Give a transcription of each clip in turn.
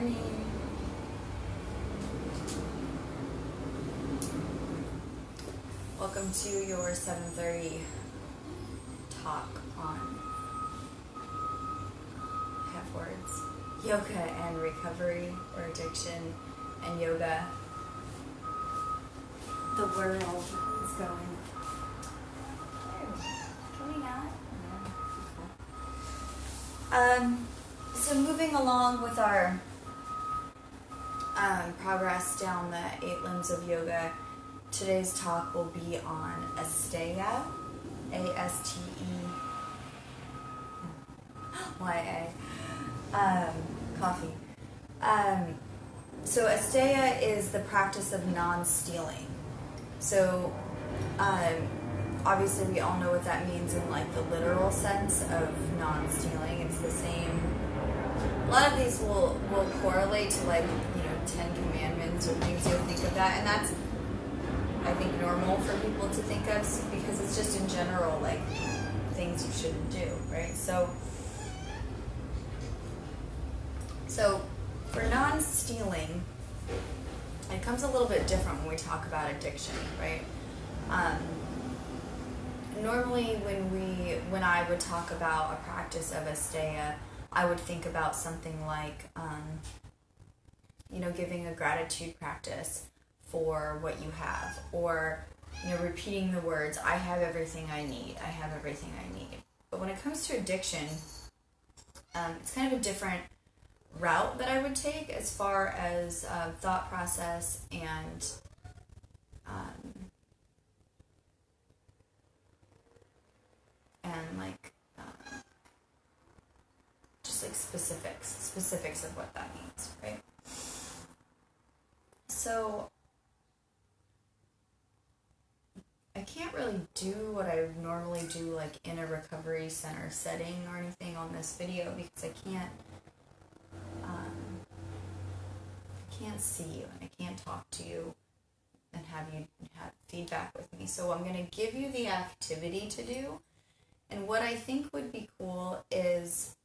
morning. Welcome to your 7:30 talk on half words, yoga and recovery or addiction and yoga. The world is going. Can we not? So moving along with our progress down the 8 limbs of yoga, today's talk will be on Asetya, A-S-T-E-Y-A, coffee. So Asetya is the practice of non-stealing. So obviously we all know what that means in like the literal sense of non-stealing. It's the same. A lot of these will correlate to like, you know, 10 commandments or things you'll think of that, and that's, I think, normal for people to think of because it's just in general like things you shouldn't do, right? So for non-stealing, it comes a little bit different when we talk about addiction, right? Normally when I would talk about a practice of Asetya, I would think about something like, giving a gratitude practice for what you have, or, repeating the words, I have everything I need, I have everything I need. But when it comes to addiction, it's kind of a different route that I would take as far as thought process and like just like specifics of what that means, right? So I can't really do what I normally do like in a recovery center setting or anything on this video because I can't see you and I can't talk to you and have you have feedback with me. So I'm going to give you the activity to do. And what I think would be cool is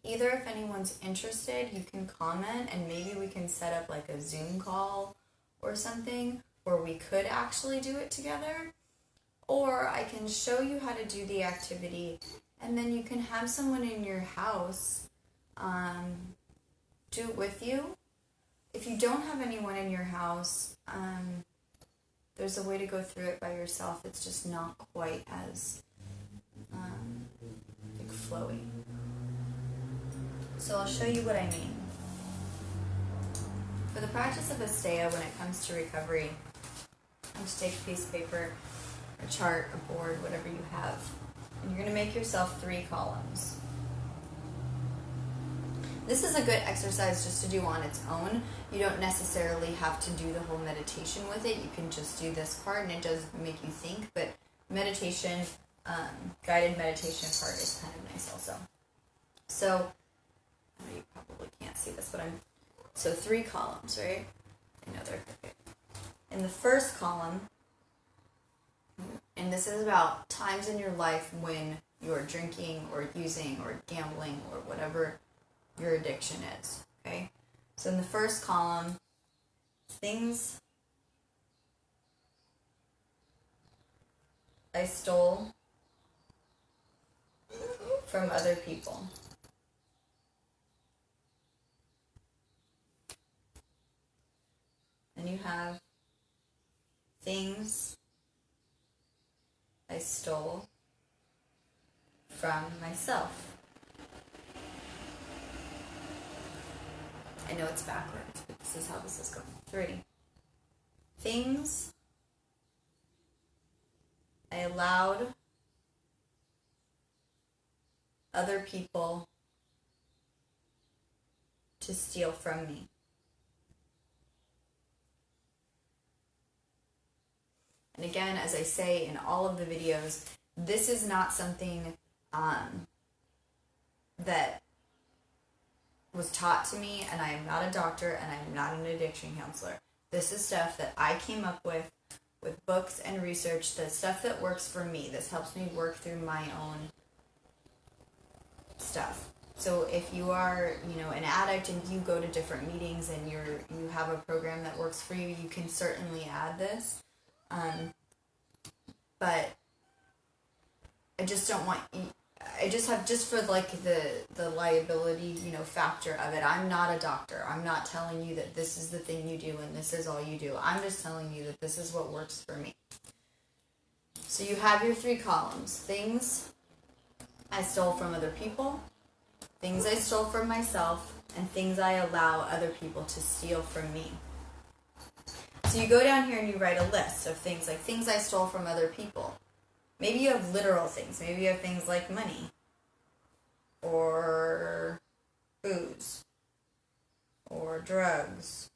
either if anyone's interested, you can comment and maybe we can set up like a Zoom call or something where we could actually do it together. Or I can show you how to do the activity and then you can have someone in your house do it with you. If you don't have anyone in your house, there's a way to go through it by yourself. It's just not quite as like flowy. So I'll show you what I mean. For the practice of Asetya, when it comes to recovery, just take a piece of paper, a chart, a board, whatever you have, and you're going to make yourself 3 columns. This is a good exercise just to do on its own. You don't necessarily have to do the whole meditation with it. You can just do this part, and it does make you think, but meditation, guided meditation part is kind of nice also. So, I know you probably can't see this, but so 3 columns, right? I know they're crooked. In the first column, and this is about times in your life when you're drinking or using or gambling or whatever your addiction is, okay? So in the first column, things I stole from other people. And you have things I stole from myself. I know it's backwards, but this is how this is going. 3. Things I allowed other people to steal from me. And again, as I say in all of the videos, this is not something that was taught to me, and I am not a doctor, and I am not an addiction counselor. This is stuff that I came up with books and research, the stuff that works for me. This helps me work through my own stuff. So if you are, an addict and you go to different meetings and you have a program that works for you, you can certainly add this. But I just don't want you. I just have, just for like the liability, factor of it. I'm not a doctor. I'm not telling you that this is the thing you do and this is all you do. I'm just telling you that this is what works for me. So you have your 3 columns. Things I stole from other people, things I stole from myself, and things I allow other people to steal from me. So you go down here and you write a list of things, like things I stole from other people. Maybe you have literal things. Maybe you have things like money or booze or drugs,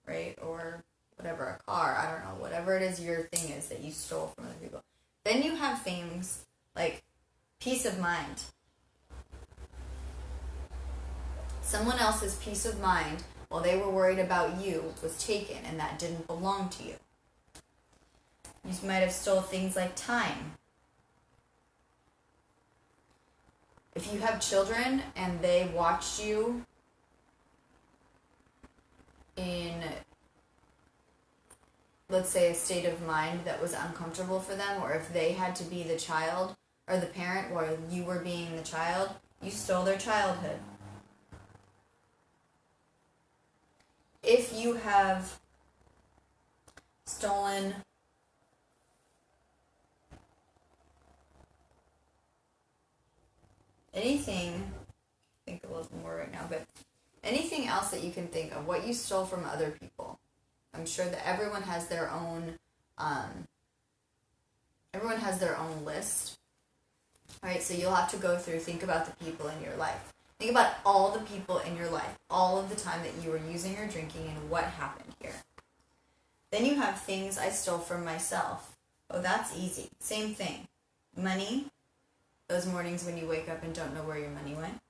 right? Or whatever, a car, I don't know, whatever it is your thing is that you stole from other people. Then you have things like peace of mind. Someone else's peace of mind while they were worried about you was taken, and that didn't belong to you. You might have stole things like time. If you have children and they watched you in, let's say, a state of mind that was uncomfortable for them, or if they had to be the child or the parent while you were being the child, you stole their childhood. If you have stolen anything, think a little more right now, but anything else that you can think of, what you stole from other people. I'm sure that everyone has their own list, right? So you'll have to go through, think about the people in your life. Think about all the people in your life, all of the time that you were using or drinking, and what happened here. Then you have things I stole from myself. Oh, that's easy. Same thing. Money. Those mornings when you wake up and don't know where your money went.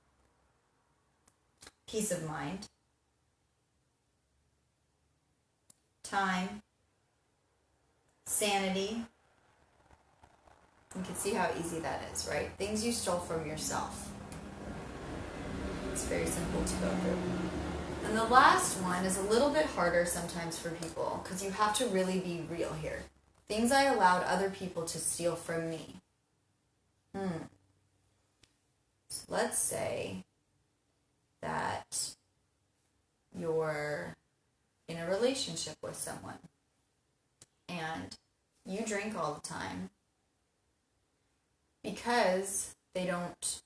Peace of mind. Time. Sanity. You can see how easy that is, right? Things you stole from yourself. It's very simple to go through. And the last one is a little bit harder sometimes for people because you have to really be real here. Things I allowed other people to steal from me. So let's say that you're in a relationship with someone and you drink all the time because they're not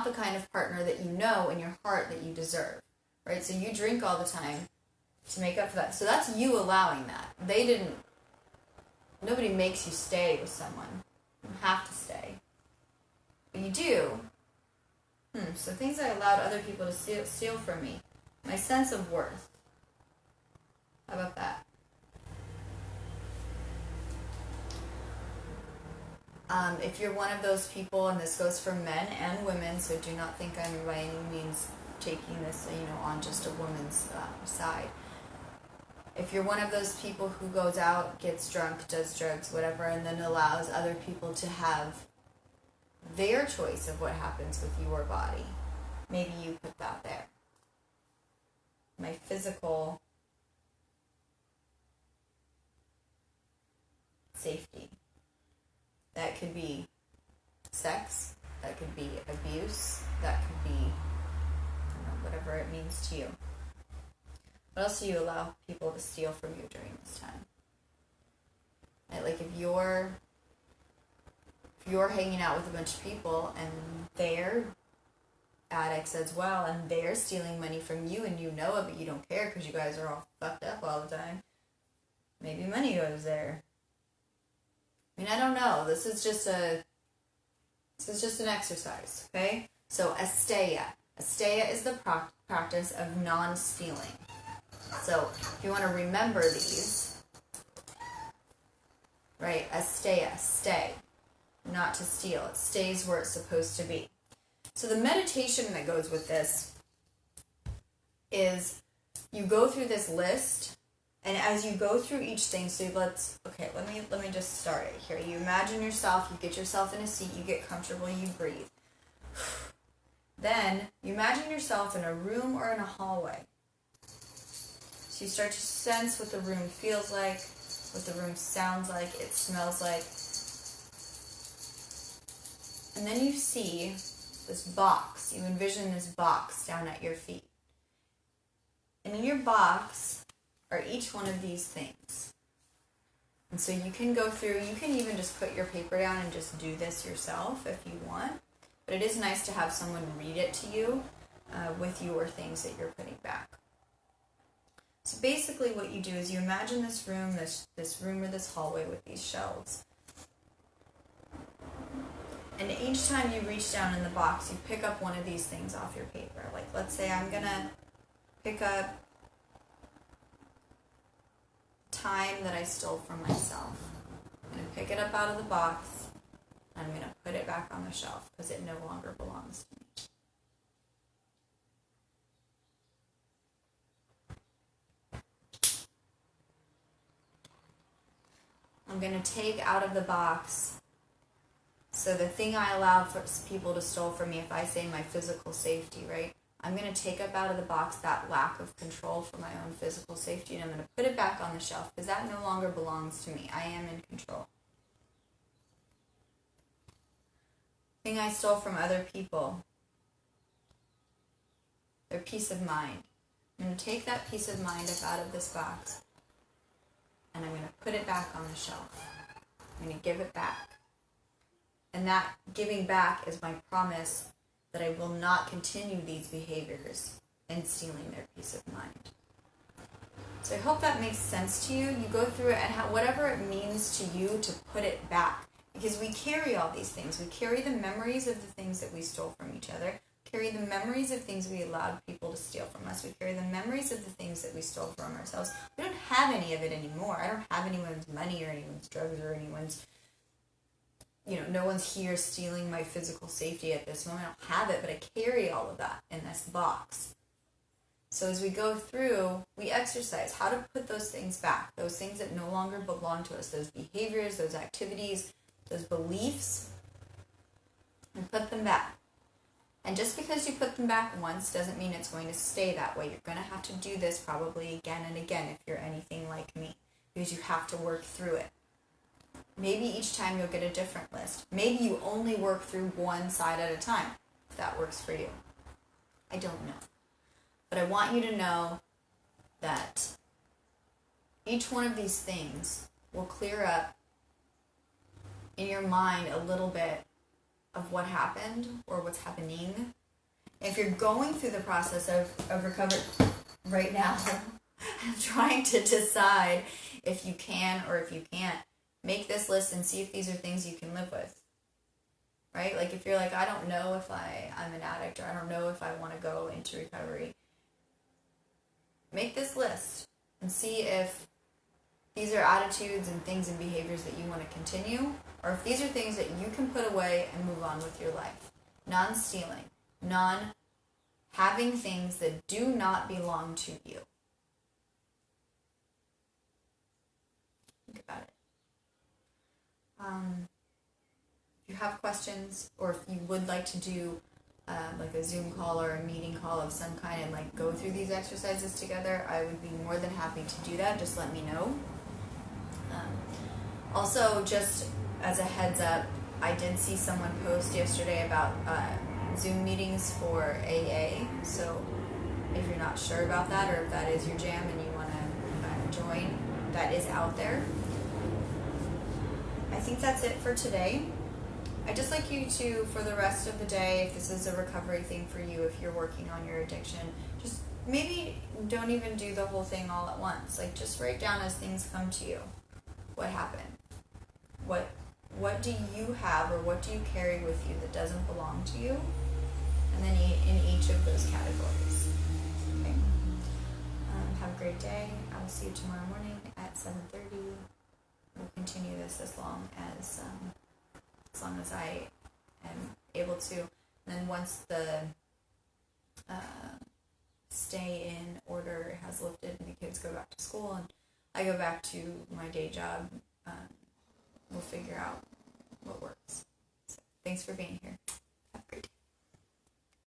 the kind of partner that you know in your heart that you deserve, right? So you drink all the time to make up for that. So that's you allowing that. Nobody makes you stay with someone. You have to stay. But you do. So things I allowed other people to steal from me. My sense of worth. How about that? If you're one of those people, and this goes for men and women, so do not think I'm by any means taking this, on just a woman's side. If you're one of those people who goes out, gets drunk, does drugs, whatever, and then allows other people to have their choice of what happens with your body, maybe you put that there. My physical safety. That could be sex, that could be abuse, that could be, whatever it means to you. What else do you allow people to steal from you during this time? Right? Like if you're hanging out with a bunch of people and they're addicts as well and they're stealing money from you and you know it but you don't care because you guys are all fucked up all the time, maybe money goes there. I don't know. This is just an exercise, okay? So Asetya. Asetya is the practice of non-stealing. So if you want to remember these, right? Asetya, stay. Not to steal. It stays where it's supposed to be. So the meditation that goes with this is you go through this list. And as you go through each thing, so let me just start it here. You imagine yourself, you get yourself in a seat, you get comfortable, you breathe. Then you imagine yourself in a room or in a hallway. So you start to sense what the room feels like, what the room sounds like, it smells like. And then you see this box. You envision this box down at your feet. And in your box are each one of these things. And so you can go through, you can even just put your paper down and just do this yourself if you want. But it is nice to have someone read it to you with your things that you're putting back. So basically what you do is you imagine this room or this hallway with these shelves. And each time you reach down in the box, you pick up one of these things off your paper. Like, let's say I'm going to pick up time that I stole from myself. I'm going to pick it up out of the box, and I'm going to put it back on the shelf because it no longer belongs to me. I'm going to take out of the box, so the thing I allow for people to steal from me, if I say my physical safety, right? I'm going to take up out of the box that lack of control for my own physical safety, and I'm going to put it back on the shelf because that no longer belongs to me. I am in control. Thing I stole from other people, their peace of mind. I'm going to take that peace of mind up out of this box, and I'm going to put it back on the shelf. I'm going to give it back. And that giving back is my promise that I will not continue these behaviors and stealing their peace of mind. So I hope that makes sense to you. You go through it and whatever it means to you to put it back. Because we carry all these things. We carry the memories of the things that we stole from each other. Carry the memories of things we allowed people to steal from us. We carry the memories of the things that we stole from ourselves. We don't have any of it anymore. I don't have anyone's money or anyone's drugs or anyone's, no one's here stealing my physical safety at this moment. I don't have it, but I carry all of that in this box. So as we go through, we exercise how to put those things back, those things that no longer belong to us, those behaviors, those activities, those beliefs, and put them back. And just because you put them back once doesn't mean it's going to stay that way. You're going to have to do this probably again and again if you're anything like me, because you have to work through it. Maybe each time you'll get a different list. Maybe you only work through one side at a time, if that works for you. I don't know. But I want you to know that each one of these things will clear up in your mind a little bit of what happened or what's happening. If you're going through the process of recovery right now, I'm trying to decide if you can or if you can't, make this list and see if these are things you can live with. Right? Like if you're like, I don't know if I'm an addict, or I don't know if I want to go into recovery, make this list and see if these are attitudes and things and behaviors that you want to continue, or if these are things that you can put away and move on with your life. Non-stealing, non-having things that do not belong to you. Think about it. If you have questions, or if you would like to do like a Zoom call or a meeting call of some kind and like go through these exercises together, I would be more than happy to do that. Just let me know. Also, just as a heads up, I did see someone post yesterday about Zoom meetings for AA. So if you're not sure about that, or if that is your jam and you want to join, that is out there. I think that's it for today. I'd just like you to, for the rest of the day, if this is a recovery thing for you, if you're working on your addiction, just maybe don't even do the whole thing all at once. Like, just write down as things come to you. What happened? What do you have, or what do you carry with you that doesn't belong to you? And then in each of those categories. Okay. Have a great day. I will see you tomorrow morning at 7:30. We'll continue this as long as I am able to. And then once the stay in order has lifted and the kids go back to school and I go back to my day job, we'll figure out what works. So, thanks for being here.